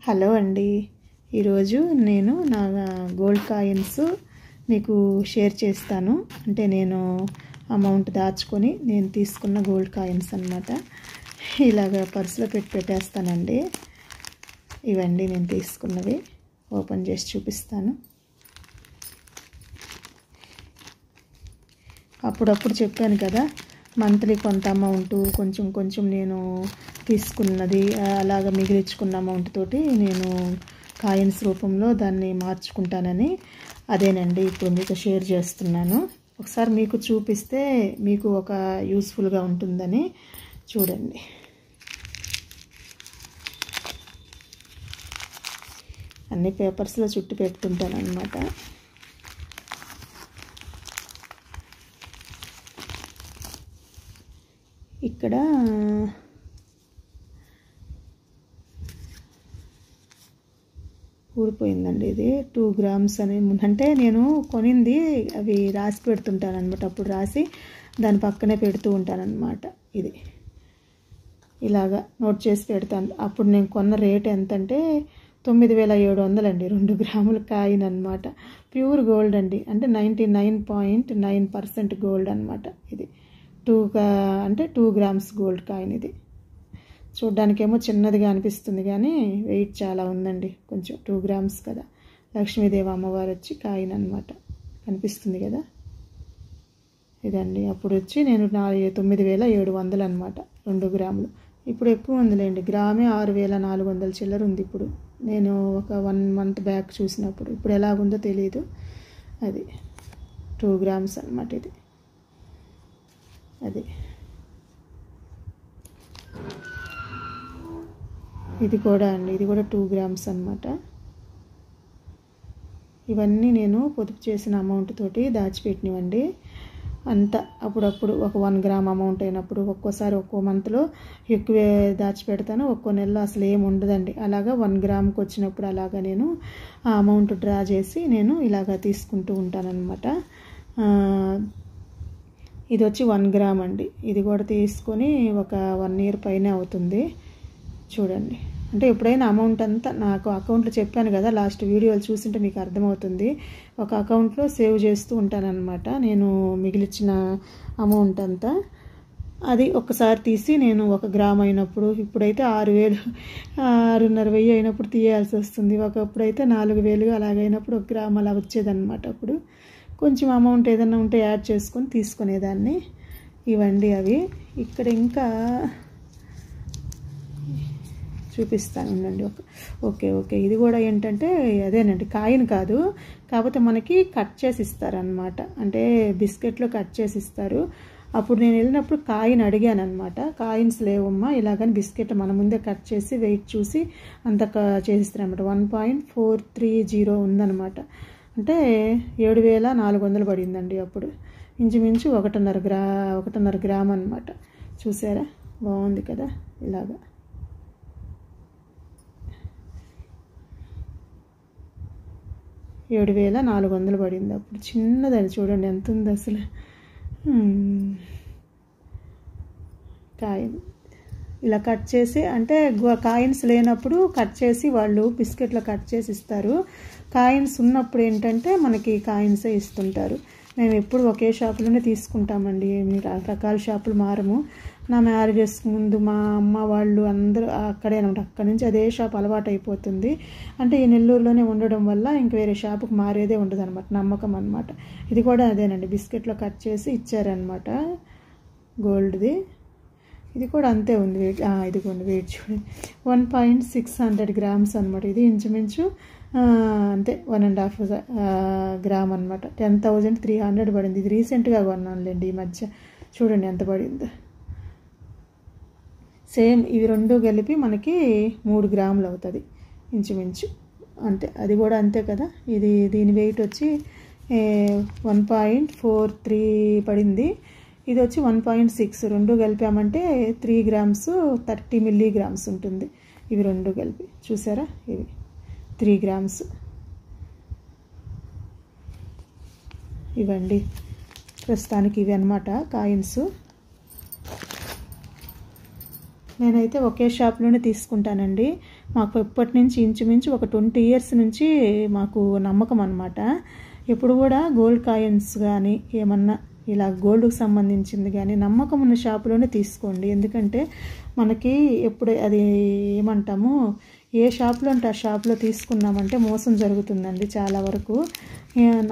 Hello అండి. ఈరోజు నేను నా గోల్డ్ కాయిన్స్ మీకు షేర్ చేస్తాను. అంటే నేను అమౌంట్ దాచుకొని నేను తీసుకున్న గోల్డ్ కాయిన్స్ అన్నమాట. ఇలాగ పర్సులో పెట్టేస్తానండి. ఇవండి నేను తీసుకున్నవి. ఓపెన్ చేసి చూపిస్తాను. అప్పుడప్పుడు చెప్పాను కదా, మంత్లీ కొంత అమౌంట్ కొంచెం కొంచెం నేను తీసుకున్నది అలాగ మిగిలించుకున్న అమౌంట్ తోటి నేను కాయిన్స్ రూపంలో దాన్ని మార్చుకుంటానని, అదేనండి ఇప్పుడు మీతో షేర్ చేస్తున్నాను. ఒకసారి మీకు చూపిస్తే మీకు ఒక యూస్ఫుల్గా ఉంటుందని చూడండి. అన్ని పేపర్స్లో చుట్టి పెట్టుకుంటాను అన్నమాట. ఇక్కడ ఊడిపోయిందండి. ఇది 2 గ్రామ్స్ అని, అంటే నేను కొనింది అవి రాసి పెడుతుంటాను అనమాట. అప్పుడు రాసి దాని పక్కనే పెడుతూ ఉంటానన్నమాట. ఇది ఇలాగా నోట్ చేసి పెడతాను. అప్పుడు నేను కొన్న రేట్ ఎంతంటే 9700 అండి. 2 గ్రాముల కాయిన్ అనమాట. ప్యూర్ గోల్డ్ అండి. అంటే 99.9% గోల్డ్ అనమాట. ఇది 2 గ్రామ్స్ గోల్డ్ కాయిన్. ఇది చూడ్డానికేమో చిన్నదిగా అనిపిస్తుంది కానీ వెయిట్ చాలా ఉందండి. కొంచెం 2 గ్రామ్స్ కదా. లక్ష్మీదేవి అమ్మవారు వచ్చి కాయిన్ అనమాట. కనిపిస్తుంది కదా, ఇదండి. అప్పుడు వచ్చి నేను 9700 అనమాట 2 గ్రాములు. ఇప్పుడు ఎక్కువ ఉందిలేండి. గ్రామే 6400 చిల్లర ఉంది ఇప్పుడు. నేను ఒక 1 మంత్ బ్యాక్ చూసినప్పుడు. ఇప్పుడు ఎలాగుందో తెలియదు. అది 2 గ్రామ్స్ అనమాట. ఇది కూడా అండి. ఇది కూడా 2 గ్రామ్స్ అనమాట. ఇవన్నీ నేను పొదుపు చేసిన అమౌంట్ తోటి దాచిపెట్టినవండి. అంతా అప్పుడప్పుడు ఒక 1 గ్రామ్ అమౌంట్ అయినప్పుడు, ఒక్కోసారి ఒక్కో మంత్లో ఎక్కువే దాచిపెడతాను, ఒక్కో నెలలో అసలు ఏమి ఉండదండి. అలాగా 1 గ్రామ్కి వచ్చినప్పుడు అలాగా నేను ఆ అమౌంట్ డ్రా చేసి నేను ఇలాగా తీసుకుంటూ ఉంటానన్నమాట. ఇది వచ్చి 1 గ్రామ్ అండి. ఇది కూడా తీసుకొని ఒక 1 ఇయర్ పైనే అవుతుంది. చూడండి. అంటే ఎప్పుడైనా అమౌంట్ అంతా నాకు అకౌంట్లో చెప్పాను కదా, లాస్ట్ వీడియోలు చూసింటే మీకు అర్థమవుతుంది. ఒక అకౌంట్లో సేవ్ చేస్తూ ఉంటానన్నమాట నేను మిగిలిచ్చిన అమౌంట్ అంతా. అది ఒక్కసారి తీసి నేను 1 గ్రామ్ అయినప్పుడు, ఇప్పుడైతే 6000 6500 అయినప్పుడు తీయాల్సి వస్తుంది. ఒకప్పుడైతే 4000 అలాగైనప్పుడు 1 గ్రామ్ అలా వచ్చేదన్నమాట. అప్పుడు కొంచెం అమౌంట్ ఏదైనా ఉంటే యాడ్ చేసుకొని తీసుకునేదాన్ని. ఇవండి అవి. ఇక్కడ ఇంకా చూపిస్తాను ఉండండి. ఓకే. ఇది కూడా ఏంటంటే అదేనండి, కాయిన్ కాదు, కాకపోతే మనకి కట్ చేసి ఇస్తారనమాట. అంటే బిస్కెట్లో కట్ చేసి ఇస్తారు. అప్పుడు నేను వెళ్ళినప్పుడు కాయిన్ అడిగాను అనమాట. కాయిన్స్ లేవమ్మా, ఇలాగని బిస్కెట్ మన ముందే కట్ చేసి వెయిట్ చూసి అంత చేసిస్తారనమాట. 1.430 ఉందనమాట. అంటే 7400 పడిందండి అప్పుడు. ఇంచుమించు 1.5 గ్రామ్ అనమాట. చూసారా, బాగుంది కదా. ఇలాగా 7400 పడింది అప్పుడు. చిన్నదని చూడండి ఎంత ఉంది అసలు. కాయిన్ ఇలా కట్ చేసి, అంటే కాయిన్స్ లేనప్పుడు కట్ చేసి వాళ్ళు బిస్కెట్లో కట్ చేసి ఇస్తారు. కాయిన్స్ ఉన్నప్పుడు ఏంటంటే మనకి కాయిన్సే ఇస్తుంటారు. మేము ఎప్పుడు ఒకే షాపులోనే తీసుకుంటామండి. ఏమి రకరకాల షాపులు మారము. నా మ్యారేజెస్ ముందు మా అమ్మ వాళ్ళు అందరూ అక్కడే అనమాట. అక్కడి నుంచి అదే షాప్ అలవాటు అయిపోతుంది. అంటే ఈ నెల్లూరులోనే ఉండడం వల్ల ఇంక వేరే షాపుకి మారేదే ఉండదు అనమాట. నమ్మకం అనమాట. ఇది కూడా అదేనండి, బిస్కెట్లో కట్ చేసి ఇచ్చారనమాట గోల్డ్ది. ఇది కూడా అంతే ఉంది వెయిట్. ఇదిగోండి వెయిట్ చూడండి, 1.600 గ్రామ్స్ అనమాట. ఇది ఇంచుమించు అంతే 1.5 గ్రామ్ అనమాట. 10,300 పడింది. ఇది రీసెంట్గా కొన్నానులేండి ఈ మధ్య. చూడండి ఎంత పడిందో. సేమ్ ఇవి 2 కలిపి మనకి 3 గ్రాములు అవుతుంది ఇంచుమించు. అంతే, అది కూడా అంతే కదా. దీని వెయిట్ వచ్చి 1.43 పడింది. ఇది వచ్చి 1.6. 2 కలిపామంటే 3 గ్రామ్స్ 30 మిల్లీగ్రామ్స్ ఉంటుంది. ఇవి 2 కలిపి చూసారా, ఇవి 3 గ్రామ్స్. ఇవండి ప్రస్తుతానికి ఇవి అన్నమాట కాయిన్స్. నేనైతే ఒకే షాప్లోనే తీసుకుంటానండి. మాకు ఎప్పటి నుంచి ఇంచుమించు ఒక 20 years నుంచి మాకు నమ్మకం అన్నమాట. ఎప్పుడు కూడా గోల్డ్ కాయిన్స్ కానీ ఏమన్నా ఇలా గోల్డ్కి సంబంధించింది కానీ నమ్మకం ఉన్న షాపులోనే తీసుకోండి. ఎందుకంటే మనకి ఎప్పుడు అది ఏమంటాము, ఏ షాప్లో అంటే ఆ షాప్లో తీసుకున్నామంటే మోసం జరుగుతుందండి చాలా వరకు.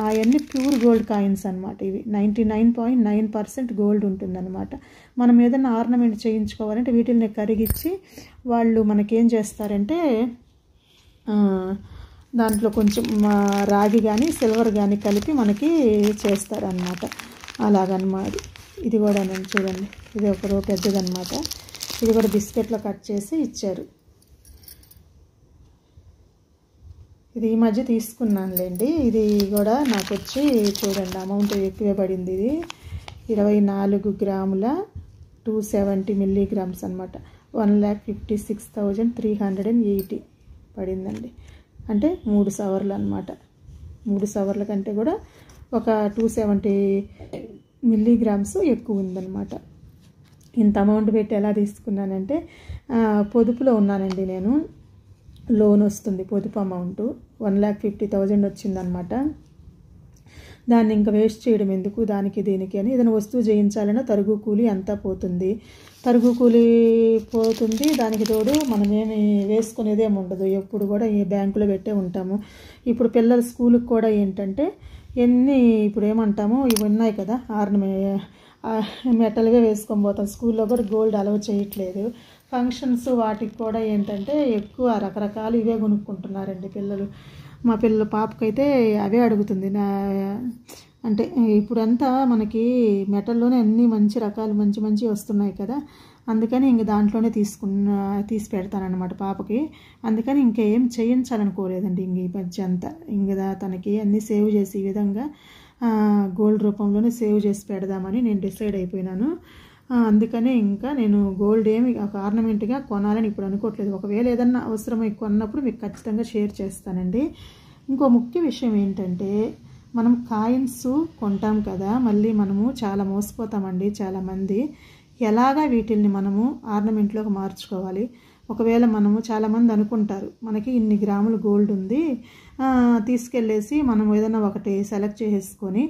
అవన్నీ ప్యూర్ గోల్డ్ కాయిన్స్ అనమాట. ఇవి 99.9% గోల్డ్ ఉంటుందన్నమాట. మనం ఏదైనా ఆర్నమెంట్ చేయించుకోవాలంటే వీటిని కరిగించి వాళ్ళు మనకేం చేస్తారంటే దాంట్లో కొంచెం రాగి కానీ సిల్వర్ కానీ కలిపి మనకి చేస్తారనమాట. అలాగనమాట. ఇది కూడా నేను చూడండి, ఇది ఒక పెద్దదన్నమాట. ఇది కూడా బిస్కెట్లో కట్ చేసి ఇచ్చారు. ఇది ఈ మధ్య తీసుకున్నానులేండి. ఇది కూడా నాకు వచ్చి చూడండి అమౌంట్ ఎక్కువే పడింది. ఇది 24 గ్రాముల 270 milligrams అనమాట. 1,56,380 పడిందండి. అంటే 3 సవర్లు అనమాట. 3 సవర్ల కంటే కూడా ఒక 270 milligrams ఎక్కువ ఉందన్నమాట. ఇంత అమౌంట్ పెట్టి ఎలా తీసుకున్నానంటే పొదుపులో ఉన్నానండి నేను. లోన్ వస్తుంది పొదుపు అమౌంట్ 1,50,000 వచ్చిందనమాట. దాన్ని ఇంకా వేస్ట్ చేయడం ఎందుకు, దానికి దీనికి అని ఏదైనా వస్తువు చేయించాలన్నా తరుగు కూలి అంతా పోతుంది. తరుగు కూలి పోతుంది, దానికి తోడు మనమేమి వేసుకునేదేమి ఉండదు. ఎప్పుడు కూడా ఈ బ్యాంకులో పెట్టే ఉంటాము. ఇప్పుడు పిల్లల స్కూల్కి కూడా ఏంటంటే ఇప్పుడు ఏమంటాము, ఇవి ఉన్నాయి కదా మెటల్వే వేసుకొని పోతాం. స్కూల్లో కూడా గోల్డ్ అలౌ చేయట్లేదు. ఫంక్షన్స్ వాటికి కూడా ఏంటంటే ఎక్కువ రకరకాలు ఇవే కొనుక్కుంటున్నారండి పిల్లలు. మా పాపకైతే అవే అడుగుతుంది. అంటే ఇప్పుడంతా మనకి మెటల్లోనే అన్నీ మంచి రకాలు మంచి వస్తున్నాయి కదా, అందుకని ఇంక దాంట్లోనే తీసి పెడతానన్నమాట పాపకి. అందుకని ఇంకేం చేయించాలనుకోలేదండి ఇంక ఈ మధ్య అంతా. ఇంకా తనకి అన్నీ సేవ్ చేసి ఈ విధంగా గోల్డ్ రూపంలోనే సేవ్ చేసి పెడదామని నేను డిసైడ్ అయిపోయినాను. అందుకనే ఇంకా నేను గోల్డ్ ఏమి ఒక ఆర్నమెంట్గా కొనాలని ఇప్పుడు అనుకోవట్లేదు. ఒకవేళ ఏదన్నా అవసరమై కొన్నప్పుడు మీకు ఖచ్చితంగా షేర్ చేస్తానండి. ఇంకో ముఖ్య విషయం ఏంటంటే మనం కాయిన్స్ కొంటాం కదా, మళ్ళీ మనము చాలా మోసపోతామండి చాలామంది. ఎలాగా వీటిల్ని మనము ఆర్నమెంట్లోకి మార్చుకోవాలి. ఒకవేళ మనము చాలామంది అనుకుంటారు మనకి ఇన్ని గ్రాములు గోల్డ్ ఉంది, తీసుకెళ్ళేసి మనం ఏదైనా ఒకటి సెలెక్ట్ చేసుకొని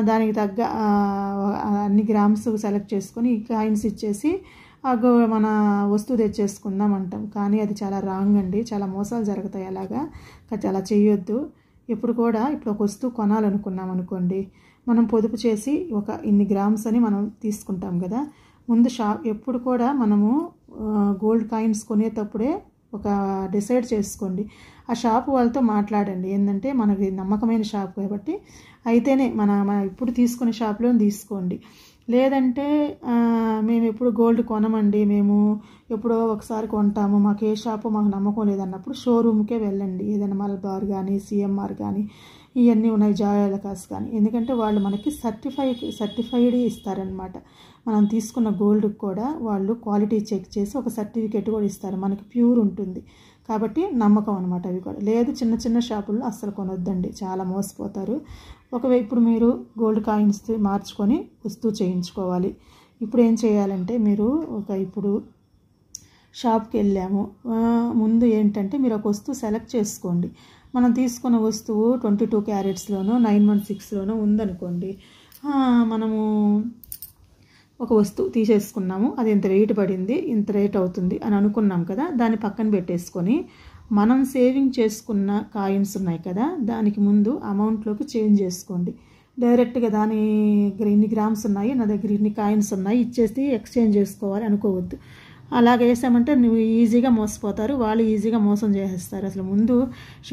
దానికి తగ్గ అన్ని గ్రామ్స్ సెలెక్ట్ చేసుకొని కాయిన్స్ ఇచ్చేసి మన వస్తువు తెచ్చేసుకుందాం అంటాం. కానీ అది చాలా రాంగ్ అండి, చాలా మోసాలు జరుగుతాయి. అలాగా అలా చేయొద్దు. ఇప్పుడు కూడా ఇప్పుడు ఒక వస్తువు కొనాలనుకున్నాం అనుకోండి, మనం పొదుపు చేసి ఒక ఇన్ని గ్రామ్స్ అని మనం తీసుకుంటాం కదా. ముందు ఎప్పుడు కూడా మనము గోల్డ్ కాయిన్స్ కొనేటప్పుడే ఒక డిసైడ్ చేసుకోండి. ఆ షాపు వాళ్ళతో మాట్లాడండి. ఏంటంటే మనకి నమ్మకమైన షాప్ కాబట్టి అయితేనే మన ఇప్పుడు తీసుకునే షాప్లో తీసుకోండి. లేదంటే మేము ఎప్పుడు గోల్డ్ కొనమండి, మేము ఎప్పుడో ఒకసారి కొంటాము, మాకు ఏ షాపు మాకు నమ్మకం లేదన్నప్పుడు షోరూమ్కే వెళ్ళండి. ఏదైనా మలబార్ కానీ సిఎంఆర్ కానీ ఇవన్నీ ఉన్నాయి, జాయాలకాస్ కానీ. ఎందుకంటే వాళ్ళు మనకి సర్టిఫైడ్ ఇస్తారనమాట. మనం తీసుకున్న గోల్డ్కి కూడా వాళ్ళు క్వాలిటీ చెక్ చేసి ఒక సర్టిఫికేట్ కూడా ఇస్తారు, మనకి ప్యూర్ ఉంటుంది కాబట్టి నమ్మకం అనమాట. అవి కూడా లేదు, చిన్న షాపుల్లో అస్సలు కొనొద్దండి, చాలా మోసపోతారు. ఇప్పుడు మీరు గోల్డ్ కాయిన్స్ మార్చుకొని వస్తువు చేయించుకోవాలి. ఇప్పుడు ఏం చేయాలంటే మీరు ఇప్పుడు షాప్కి వెళ్ళాము, ముందు ఏంటంటే మీరు ఒక వస్తువు సెలెక్ట్ చేసుకోండి. మనం తీసుకున్న వస్తువు 22 క్యారెట్స్లోనో 916లోనో ఉందనుకోండి, మనము ఒక వస్తువు తీసేసుకున్నాము, అది ఇంత వెయిట్ పడింది, ఇంత రేట్ అవుతుంది అని అనుకున్నాం కదా, దాన్ని పక్కన పెట్టేసుకొని మనం సేవింగ్ చేసుకున్న కాయిన్స్ ఉన్నాయి కదా, దానికి ముందు అమౌంట్లోకి చేంజ్ చేసుకోండి. డైరెక్ట్గా దాని దగ్గర ఇన్ని గ్రామ్స్ ఉన్నాయి, నా దగ్గర ఇన్ని కాయిన్స్ ఉన్నాయి ఇచ్చేసి ఎక్స్చేంజ్ చేసుకోవాలి అనుకోవద్దు. అలాగ వేసామంటే నువ్వు ఈజీగా మోసపోతారు, వాళ్ళు ఈజీగా మోసం చేసేస్తారు. అసలు ముందు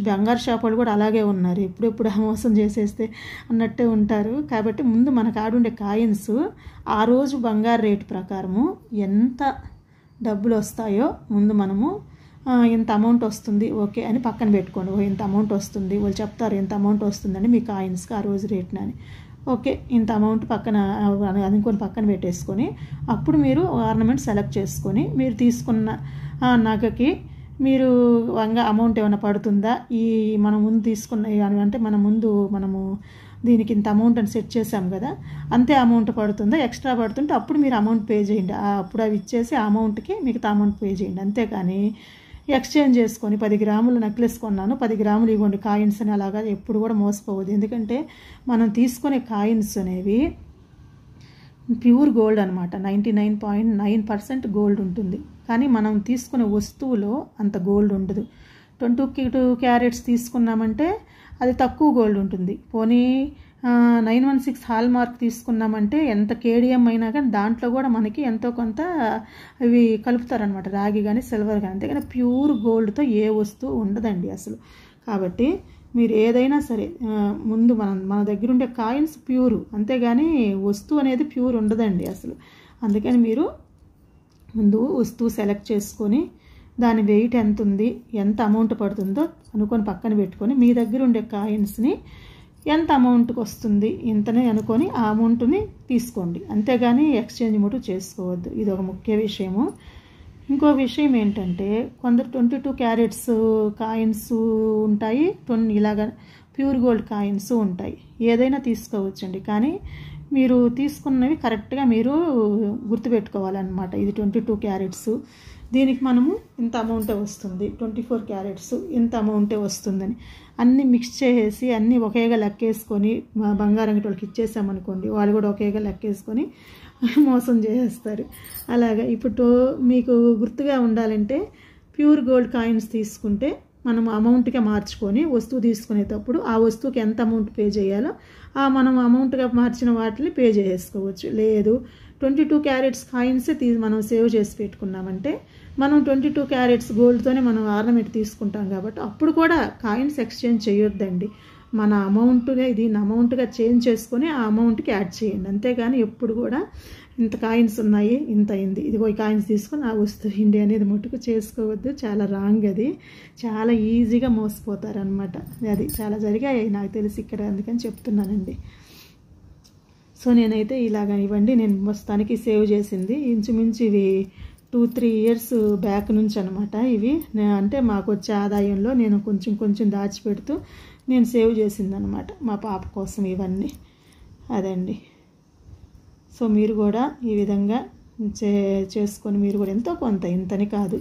బంగారు షాప్ వాళ్ళు కూడా అలాగే ఉన్నారు, ఎప్పుడెప్పుడు మోసం చేసేస్తే అన్నట్టే ఉంటారు. కాబట్టి ముందు మనకు ఆడుండే కాయిన్స్ ఆ రోజు బంగారు రేటు ప్రకారము ఎంత డబ్బులు వస్తాయో ముందు మనము ఇంత అమౌంట్ వస్తుంది ఓకే అని పక్కన పెట్టుకోండి. ఇంత అమౌంట్ వస్తుంది, వాళ్ళు చెప్తారు ఎంత అమౌంట్ వస్తుందని మీ కాయిన్స్కి ఆ రోజు రేట్ని అని. ఓకే, ఇంత అమౌంట్ పక్కన అనుకొని పక్కన పెట్టేసుకొని అప్పుడు మీరు ఆర్నమెంట్ సెలెక్ట్ చేసుకొని మీరు తీసుకున్న నగకి మీరు అమౌంట్ ఏమైనా పడుతుందా, ఈ మనం ముందు తీసుకున్న అంటే మనము దీనికి ఇంత అమౌంట్ అని సెట్ చేసాం కదా, అంతే అమౌంట్ పడుతుందా, ఎక్స్ట్రా పడుతుంటే అప్పుడు మీరు అమౌంట్ పే చేయండి. అప్పుడు అవి ఇచ్చేసి ఆ అమౌంట్కి మిగతా అమౌంట్ పే చేయండి. అంతేకాని ఎక్స్చేంజ్ చేసుకొని 10 గ్రాములు నెక్లెస్ కొన్నాను, 10 గ్రాములు ఇవ్వండి కాయిన్స్ అని అలాగా ఎప్పుడు కూడా మోసపోవద్దు. ఎందుకంటే మనం తీసుకునే కాయిన్స్ అనేవి ప్యూర్ గోల్డ్ అనమాట, 99.9% గోల్డ్ ఉంటుంది. కానీ మనం తీసుకునే వస్తువులో అంత గోల్డ్ ఉండదు. 22 క్యారెట్స్ తీసుకున్నామంటే అది తక్కువ గోల్డ్ ఉంటుంది. పోనీ 916 హాల్ మార్క్ తీసుకున్నామంటే ఎంత కేడిఎం అయినా కానీ దాంట్లో కూడా మనకి ఎంతో కొంత అవి కలుపుతారనమాట, రాగి కానీ సిల్వర్ కానీ. అంతేగాని ప్యూర్ గోల్డ్తో ఏ వస్తువు ఉండదండి అసలు. కాబట్టి మీరు ఏదైనా సరే ముందు మన దగ్గర ఉండే కాయిన్స్ ప్యూరు, అంతేగాని వస్తువు అనేది ప్యూర్ ఉండదండి అసలు. అందుకని మీరు ముందు వస్తువు సెలెక్ట్ చేసుకొని దాని వెయిట్ ఎంత ఉంది, ఎంత అమౌంట్ పడుతుందో అనుకొని పక్కన పెట్టుకొని మీ దగ్గర ఉండే కాయిన్స్ని ఎంత అమౌంట్కి వస్తుంది ఇంతనే అనుకొని ఆ అమౌంట్ని తీసుకోండి. అంతేగాని ఎక్స్చేంజ్ మటు చేసుకోవద్దు. ఇది ఒక ముఖ్య విషయము. ఇంకో విషయం ఏంటంటే కొందరు 22 క్యారెట్స్ కాయిన్స్ ఉంటాయి, ఇలాగ ప్యూర్ గోల్డ్ కాయిన్స్ ఉంటాయి. ఏదైనా తీసుకోవచ్చండి, కానీ మీరు తీసుకున్నవి కరెక్ట్గా మీరు గుర్తుపెట్టుకోవాలన్నమాట. ఇది 22 క్యారెట్స్, దీనికి మనము ఇంత అమౌంటే వస్తుంది, 24 క్యారెట్స్ ఇంత అమౌంటే వస్తుందని అన్నీ మిక్స్ చేసేసి అన్నీ ఒకేగా లెక్కేసుకొని మా బంగారం అంగటి వాళ్ళకి ఇచ్చేసామనుకోండి, వాళ్ళు కూడా ఒకేగా లెక్కేసుకొని మోసం చేసేస్తారు. అలాగా ఇప్పుడు మీకు గుర్తుగా ఉండాలంటే ప్యూర్ గోల్డ్ కాయిన్స్ తీసుకుంటే మనం అమౌంట్గా మార్చుకొని వస్తువు తీసుకునేటప్పుడు ఆ వస్తువుకి ఎంత అమౌంట్ పే చేయాలో మనం అమౌంట్గా మార్చిన వాటిని పే చేసుకోవచ్చు. లేదు 22 క్యారెట్స్ కాయిన్స్ మనం సేవ్ చేసి పెట్టుకున్నామంటే మనం 22 క్యారెట్స్ గోల్డ్తోనే మనం ఆర్నమెంట్ తీసుకుంటాం కాబట్టి అప్పుడు కూడా కాయిన్స్ ఎక్స్చేంజ్ చేయొద్దండి. మన అమౌంట్గా దీన్ని అమౌంట్గా చేంజ్ చేసుకొని ఆ అమౌంట్కి యాడ్ చేయండి. అంతేగాని ఎప్పుడు కూడా ఇంత కాయిన్స్ ఉన్నాయి, ఇంత అయింది, ఇదిగో ఈ కాయిన్స్ తీసుకొని ఆ వస్తువు ఇండి అనేది మటుకు చేసుకోవద్దు. చాలా రాంగ్, అది చాలా ఈజీగా మోసపోతారనమాట. అది చాలా జరిగాయి నాకు తెలిసి ఇక్కడ, అందుకని చెప్తున్నానండి. సో నేనైతే ఇలాగ ఇవ్వండి, నేను మొత్తానికి సేవ్ చేసింది ఇంచుమించు ఇవి 2-3 ఇయర్స్ బ్యాక్ నుంచి అనమాట. ఇవి అంటే మాకు వచ్చే ఆదాయంలో నేను కొంచెం దాచిపెడుతూ నేను సేవ్ చేసిందనమాట మా పాప కోసం ఇవన్నీ. అదండి. సో మీరు కూడా ఈ విధంగా చేసుకొని మీరు కూడా ఎంతో కొంత, ఇంతని కాదు,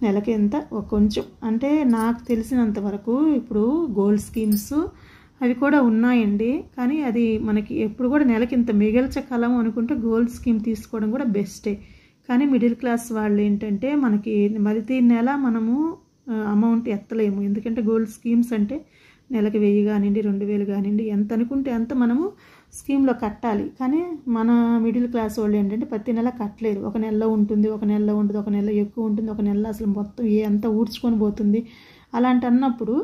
నెలకి ఎంత కొంచెం, అంటే నాకు తెలిసినంత వరకు ఇప్పుడు గోల్డ్ స్కీమ్స్ అవి కూడా ఉన్నాయండి. కానీ అది మనకి ఎప్పుడు కూడా నెలకి ఇంత మిగల్చగలము అనుకుంటే గోల్డ్ స్కీమ్ తీసుకోవడం కూడా బెస్టే. కానీ మిడిల్ క్లాస్ వాళ్ళు ఏంటంటే మనకి ప్రతి నెల మనము అమౌంట్ ఎత్తలేము. ఎందుకంటే గోల్డ్ స్కీమ్స్ అంటే నెలకి 1000 కానివ్వండి, 2000 కానివ్వండి, ఎంత అనుకుంటే అంత మనము స్కీమ్లో కట్టాలి. కానీ మన మిడిల్ క్లాస్ వాళ్ళు ఏంటంటే ప్రతి నెల కట్టలేరు. ఒక నెలలో ఉంటుంది, ఒక నెలలో ఉంటుంది, ఒక నెల ఎక్కువ ఉంటుంది, ఒక నెల అసలు మొత్తం అంతా ఊడ్చుకొని పోతుంది. అలాంటి అన్నప్పుడు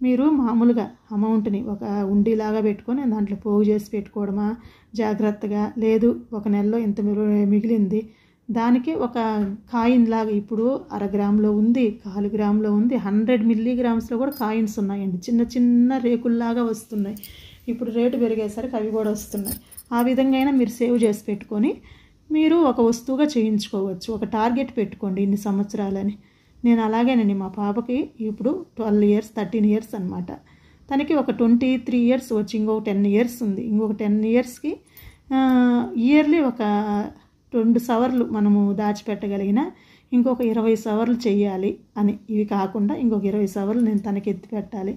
మీరు మామూలుగా అమౌంట్ని ఒక ఉండిలాగా పెట్టుకొని దాంట్లో పోగు చేసి పెట్టుకోవడమా జాగ్రత్తగా, లేదు ఒక నెలలో ఇంత మిగిలింది దానికి ఒక కాయిన్ లాగా, ఇప్పుడు 1/2 గ్రాములో ఉంది, 1/4 గ్రాములో ఉంది, 100 మిల్లీగ్రామ్స్లో కూడా కాయిన్స్ ఉన్నాయండి. చిన్న రేకుల్లాగా వస్తున్నాయి. ఇప్పుడు రేటు పెరిగేసరికి అవి కూడా వస్తున్నాయి. ఆ విధంగా అయినా మీరు సేవ్ చేసి పెట్టుకొని మీరు ఒక వస్తువుగా చేయించుకోవచ్చు. ఒక టార్గెట్ పెట్టుకోండి ఇన్ని సంవత్సరాలని. నేను అలాగేనండి మా పాపకి ఇప్పుడు 12 ఇయర్స్ 13 ఇయర్స్ అనమాట. తనకి ఒక 23 ఇయర్స్ వచ్చి ఇంకొక 10 ఇయర్స్ ఉంది. ఇంకొక 10 ఇయర్స్కి ఇయర్లీ ఒక 2 సవర్లు మనము దాచిపెట్టగలిగిన ఇంకొక 20 సవర్లు చేయాలి అని. ఇవి కాకుండా ఇంకొక 20 సవర్లు నేను తనకి ఎత్తి పెట్టాలి.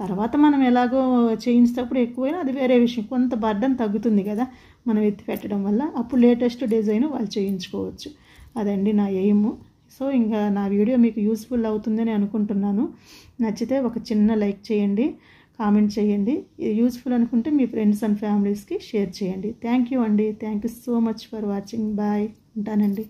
తర్వాత మనం ఎలాగో చేయించేటప్పుడు ఎక్కువైనా అది వేరే విషయం, కొంత బర్డన్ తగ్గుతుంది కదా మనం ఎత్తి పెట్టడం వల్ల. అప్పుడు లేటెస్ట్ డిజైన్ వాళ్ళు చేయించుకోవచ్చు. అదండి నా ఎయిమ్. సో ఇంకా నా వీడియో మీకు యూస్ఫుల్ అవుతుందని అనుకుంటున్నాను. నచ్చితే ఒక చిన్న లైక్ చేయండి, కామెంట్ చేయండి. యూస్ఫుల్ అనుకుంటే మీ ఫ్రెండ్స్ అండ్ ఫ్యామిలీస్కి షేర్ చేయండి. థ్యాంక్ యూ అండి. Thank you so much for watching. Bye. ఉంటానండి.